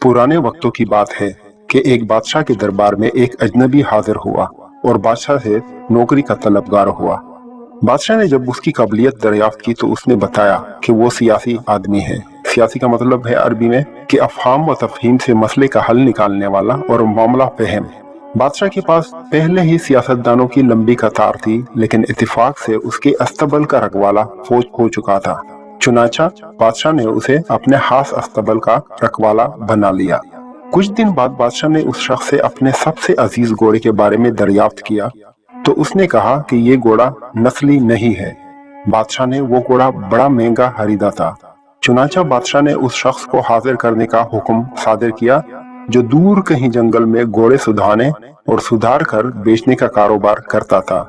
पुराने वक्तों की बात है कि एक बादशाह के दरबार में एक अजनबी हाजिर हुआ और बादशाह से नौकरी का तलबगार हुआ। बादशाह ने जब उसकी काबिलियत दरियाफ्त की तो उसने बताया कि वो सियासी आदमी है। सियासी का मतलब है अरबी में कि अफहाम व तफहीम से मसले का हल निकालने वाला और मामला फहम। बादशाह के पास पहले ही सियासतदानों की लंबी कतार थी, लेकिन इत्तेफाक से उसके अस्तबल का रखवाला फौज हो चुका था। चुनाचा बादशाह ने उसे अपने खास अस्तबल का रखवाला बना लिया। कुछ दिन बाद बादशाह ने उस शख्स से अपने सबसे अजीज घोड़े के बारे में दरियाफ्त किया तो उसने कहा कि ये घोड़ा नस्ली नहीं है। बादशाह ने वो घोड़ा बड़ा महंगा खरीदा था। चुनाचा बादशाह ने उस शख्स को हाजिर करने का हुक्म सादिर किया जो दूर कहीं जंगल में घोड़े सुधारने और सुधार कर बेचने का कारोबार करता था।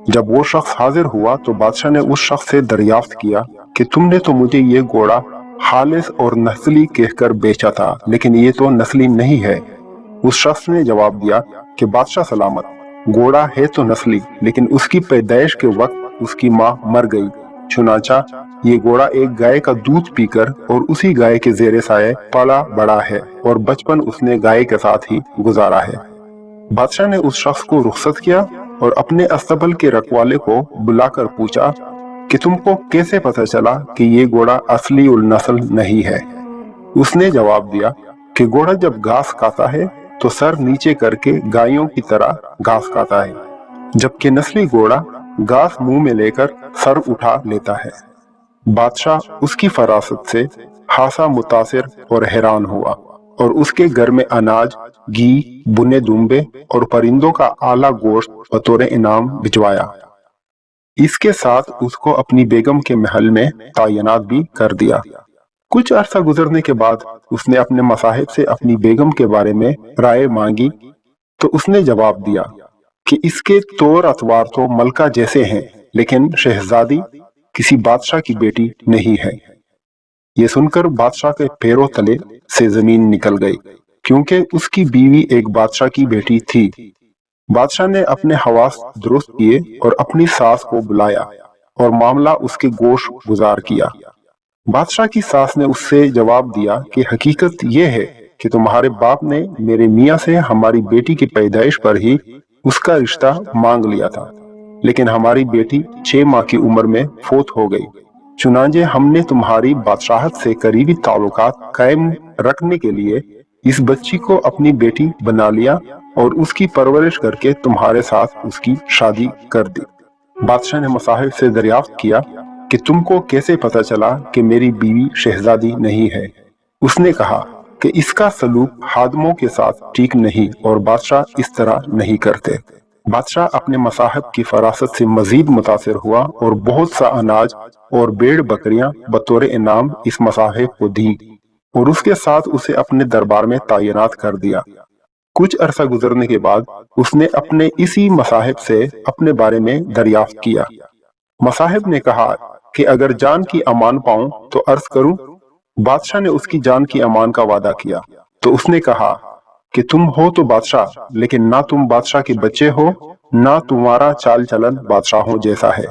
जब वो शख्स हाजिर हुआ तो बादशाह ने उस शख्स से दरियाफ्त किया कि तुमने तो मुझे ये घोड़ा खालिस और नस्ली कहकर बेचा था, लेकिन ये तो नस्ली नहीं है। उस शख्स ने जवाब दिया कि बादशाह सलामत, घोड़ा है तो नस्ली, लेकिन उसकी पैदाइश के वक्त उसकी माँ मर गई। चुनाचा ये घोड़ा एक गाय का दूध पीकर और उसी गाय के जेरे साये पला बड़ा है और बचपन उसने गाय के साथ ही गुजारा है। बादशाह ने उस शख्स को रुखसत किया और अपने अस्तबल के रखवाले को बुलाकर पूछा कि तुमको कैसे पता चला कि ये घोड़ा असली उल नस्ल नहीं है। उसने जवाब दिया कि घोड़ा जब घास खाता है तो सर नीचे करके गायों की तरह घास खाता है, जबकि नस्ली घोड़ा घास मुंह में लेकर सर उठा लेता है। बादशाह उसकी फरासत से खासा मुतासिर और हैरान हुआ और उसके घर में अनाज, घी, बुने दुम्बे और परिंदों का आला गोश्त बतौर इनाम भिजवाया। इसके साथ उसको अपनी बेगम के महल में तैनात भी कर दिया। कुछ अरसा गुजरने के बाद उसने अपने मसाहिब से अपनी बेगम के बारे में राय मांगी तो उसने जवाब दिया कि इसके तौर अतवार तो मलका जैसे हैं, लेकिन शहजादी किसी बादशाह की बेटी नहीं है। ये सुनकर बादशाह के पैरों तले से जमीन निकल गई, क्योंकि उसकी बीवी एक बादशाह की बेटी थी। बादशाह ने अपने हवास दुरुस्त किए और अपनी सास को बुलाया और मामला उसके गोश गुजार किया। बादशाह की सास ने उससे जवाब दिया कि हकीकत यह है कि तुम्हारे बाप ने मेरे मियाँ से हमारी बेटी की पैदाइश पर ही उसका रिश्ता मांग लिया था, लेकिन हमारी बेटी 6 माह की उम्र में फौत हो गई। चुनांचे हमने तुम्हारी बादशाहत से करीबी ताल्लुकात कायम रखने के लिए इस बच्ची को अपनी बेटी बना लिया और उसकी परवरिश करके तुम्हारे साथ उसकी शादी कर दी। बादशाह ने मसाहिब से दरियाफ्त किया कि तुमको कैसे पता चला कि मेरी बीवी शहजादी नहीं है। उसने कहा कि इसका सलूक खादमों के साथ ठीक नहीं और बादशाह इस तरह नहीं करते। बादशाह अपने मसाहिब की फरासत से मजीद मुतासिर हुआ और बहुत सा अनाज और भेड़ बकरियां बतौर इनाम इस मसाहिब को दी और उसके साथ उसे अपने दरबार में तैनात कर दिया। कुछ अरसा गुजरने के बाद उसने अपने इसी मसाहिब से अपने बारे में दरियाफ्त किया। मसाहिब ने कहा कि अगर जान की अमान पाऊं तो अर्ज करूं। बादशाह ने उसकी जान की अमान का वादा किया तो उसने कहा कि तुम हो तो बादशाह, लेकिन ना तुम बादशाह के बच्चे हो, ना तुम्हारा चाल चलन बादशाहों जैसा है।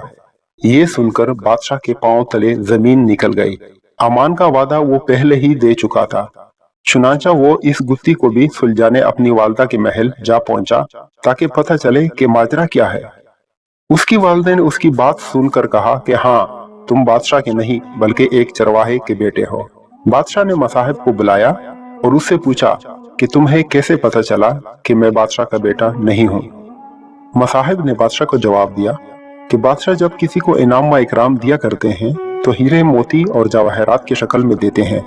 ये सुनकर बादशाह के पांव तले जमीन निकल गई। अमान का वादा वो पहले ही दे चुका था। चुनांचा वो इस गुत्थी को भी सुलझाने अपनी वालदा के महल जा पहुंचा ताकि पता चले कि माजरा क्या है। उसकी वालदा ने उसकी बात सुनकर कहा कि हाँ, तुम बादशाह के नहीं बल्कि एक चरवाहे के बेटे हो। बादशाह ने मसाहिब को बुलाया और उससे पूछा कि तुम्हें कैसे पता चला कि मैं बादशाह का बेटा नहीं हूँ। मसाहिब ने बादशाह को जवाब दिया कि बादशाह जब किसी को इनाम व इकराम दिया करते हैं तो हीरे, मोती और जवाहरात की शक्ल में देते हैं,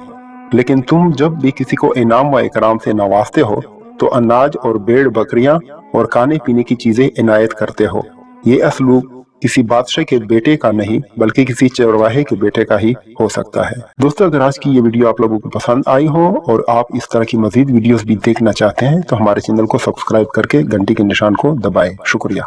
लेकिन तुम जब भी किसी को इनाम व इकराम से नवाजते हो तो अनाज और भेड़ बकरियां और खाने पीने की चीजें इनायत करते हो। ये असलूब किसी बादशाह के बेटे का नहीं बल्कि किसी चरवाहे के बेटे का ही हो सकता है। दोस्तों, अगर आज की ये वीडियो आप लोगों को पसंद आई हो और आप इस तरह की मजीद वीडियोस भी देखना चाहते हैं तो हमारे चैनल को सब्सक्राइब करके घंटी के निशान को दबाएं। शुक्रिया।